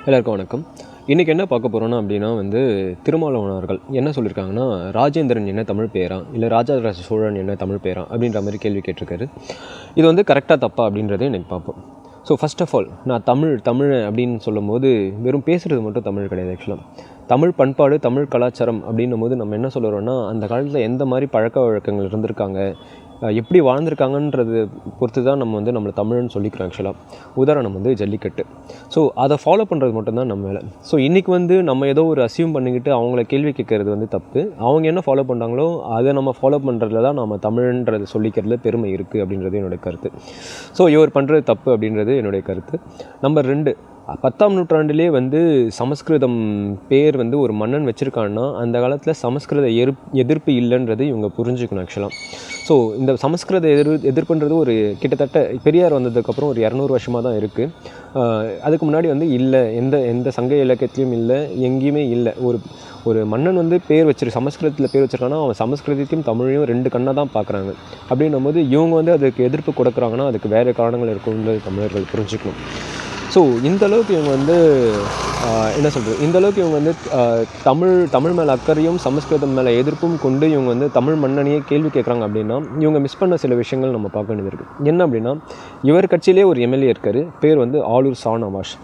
எல்லாருக்கும் வணக்கம். இன்றைக்கி என்ன பார்க்க போகிறோன்னா திருமாவளவனார்கள் என்ன சொல்லியிருக்காங்கன்னா, ராஜேந்திரன் என்ன தமிழ் பேரா, இல்லை ராஜராஜ சோழன் என்ன தமிழ் பேரா அப்படின்ற மாதிரி கேள்வி கேட்டிருக்காரு. இது கரெக்டாக தப்பா அப்படின்றதே எனக்கு பார்ப்போம். ஸோ ஃபஸ்ட் ஆஃப் ஆல் நான் தமிழ் அப்படின்னு சொல்லும் போது வெறும் பேசுகிறது மட்டும் தமிழ் கிடையாது. ஆக்சுவலாக தமிழ் பண்பாடு, தமிழ் கலாச்சாரம் அப்படின்னும் போது நம்ம என்ன சொல்கிறோன்னா, அந்த காலத்தில் எந்த மாதிரி பழக்க வழக்கங்கள் இருந்திருக்காங்க, எப்படி வாழ்ந்திருக்காங்கன்றது பொறுத்து தான் நம்மளை தமிழ்னு சொல்லிக்கிறோம். ஆக்சுவலாக உதாரணம் ஜல்லிக்கட்டு. ஸோ அதை ஃபாலோ பண்ணுறது மட்டும்தான் நம்ம வேலை. ஸோ இன்றைக்கி நம்ம ஏதோ ஒரு அசியூம் பண்ணிக்கிட்டு அவங்கள கேள்வி கேட்குறது தப்பு. அவங்க என்ன ஃபாலோ பண்ணுறாங்களோ அதை நம்ம ஃபாலோ பண்ணுறதுல தான் நம்ம தமிழ்ன்றது சொல்லிக்கிறதுல பெருமை இருக்குது அப்படின்றது என்னுடைய கருத்து. ஸோ இவர் பண்ணுறது தப்பு அப்படின்றது என்னுடைய கருத்து. நம்பர் 2, 10ஆம் நூற்றாண்டிலே சமஸ்கிருதம் பேர் ஒரு மன்னன் வச்சுருக்கான்னா அந்த காலத்தில் சமஸ்கிருத எதிர்ப்பு இல்லைன்றது இவங்க புரிஞ்சுக்கணும். ஆக்சுவலாக ஸோ இந்த சமஸ்கிருத எதிர்ப்புன்றது கிட்டத்தட்ட பெரியார் வந்ததுக்கப்புறம் ஒரு 200 வருஷமாக தான் இருக்குது. அதுக்கு முன்னாடி இல்லை, எந்த சங்க இலக்கியத்துலையும் இல்லை, எங்கேயுமே இல்லை. ஒரு மன்னன் சமஸ்கிருதத்தில் பேர் வச்சுருக்காங்கன்னா அவன் சமஸ்கிருதத்தையும் தமிழையும் 2 கண்ணாக தான் பார்க்குறாங்க. அப்படின்னும் போது இவங்க அதுக்கு எதிர்ப்பு கொடுக்குறாங்கன்னா அதுக்கு வேறு காரணங்கள் இருக்கும்ன்றது தமிழர்கள் புரிஞ்சுக்கணும். ஸோ இந்தளவுக்கு இவங்க இந்தளவுக்கு இவங்க தமிழ் மேலே அக்கறையும் சமஸ்கிருதம் மேலே எதிர்ப்பும் கொண்டு இவங்க தமிழ் மன்னனையே கேள்வி கேட்குறாங்க அப்படின்னா இவங்க மிஸ் பண்ண சில விஷயங்கள் நம்ம பார்க்க வேண்டியது இருக்குது. என்ன அப்படின்னா, இவர் கட்சியிலே ஒரு எம்எல்ஏ இருக்கார், பேர் ஆலூர் ஷானவாஸ்.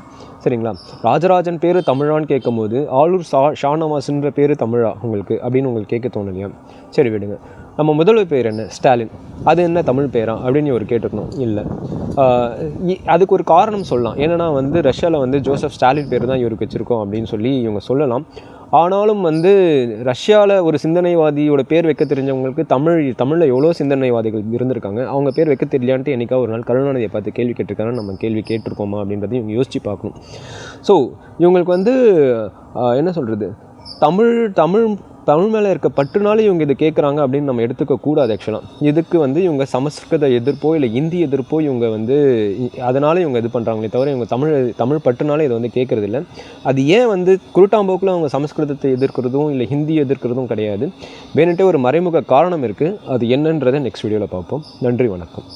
சரிங்களா? ராஜராஜன் பேர் தமிழான்னு கேட்கும் போது ஆலூர் ஷானவாஸ்ன்ற பேர் தமிழா உங்களுக்கு அப்படின்னு உங்களுக்கு கேட்க தோணலையா? சரி விடுங்க. நம்ம முதல்வர் பேர் என்ன? ஸ்டாலின். அது என்ன தமிழ் பேரா அப்படின்னு இவர் கேட்டுக்கணும். இல்லை, அதுக்கு ஒரு காரணம் சொல்லலாம். ஏன்னா ரஷ்யாவில் ஜோசப் ஸ்டாலின் பேர் தான் இவருக்கு வச்சுருக்கோம் அப்படின்னு சொல்லி இவங்க சொல்லலாம். ஆனாலும் ரஷ்யாவில் ஒரு சிந்தனைவாதியோட பேர் வைக்க தெரிஞ்சவங்களுக்கு தமிழில் எவ்வளோ சிந்தனைவாதிகள் இருந்திருக்காங்க. அவங்க பேர் வைக்க தெரியலான்ட்டு என்றைக்காவது ஒரு நாள் கருணாநிதியை பார்த்து கேள்வி கேட்டிருக்காங்க. நம்ம கேள்வி கேட்டிருக்கோமா அப்படின்றதையும் இவங்க யோசித்து பார்க்கணும். ஸோ இவங்களுக்கு என்ன சொல்கிறது, தமிழ் மேலே இருக்க பற்றுனாலும் இவங்க இதை கேட்குறாங்க அப்படின்னு நம்ம எடுத்துக்கக்கூடாது. ஆக்சுவலாக இதுக்கு இவங்க சமஸ்கிருத எதிர்ப்போ இல்லை ஹிந்தி எதிர்ப்போ இவங்க அதனால் இவங்க இது பண்ணுறாங்களே தவிர இவங்க தமிழ் பற்றுனாலே இதை கேட்குறது இல்லை. அது ஏன் குருட்டாம்போக்கில் அவங்க சமஸ்கிருதத்தை எதிர்க்கிறதும் இல்லை ஹிந்தி எதிர்க்கிறதும் கிடையாது. வேணுன்ட்டே ஒரு மறைமுக காரணம் இருக்குது. அது என்னன்றதை நெக்ஸ்ட் வீடியோவில் பார்ப்போம். நன்றி, வணக்கம்.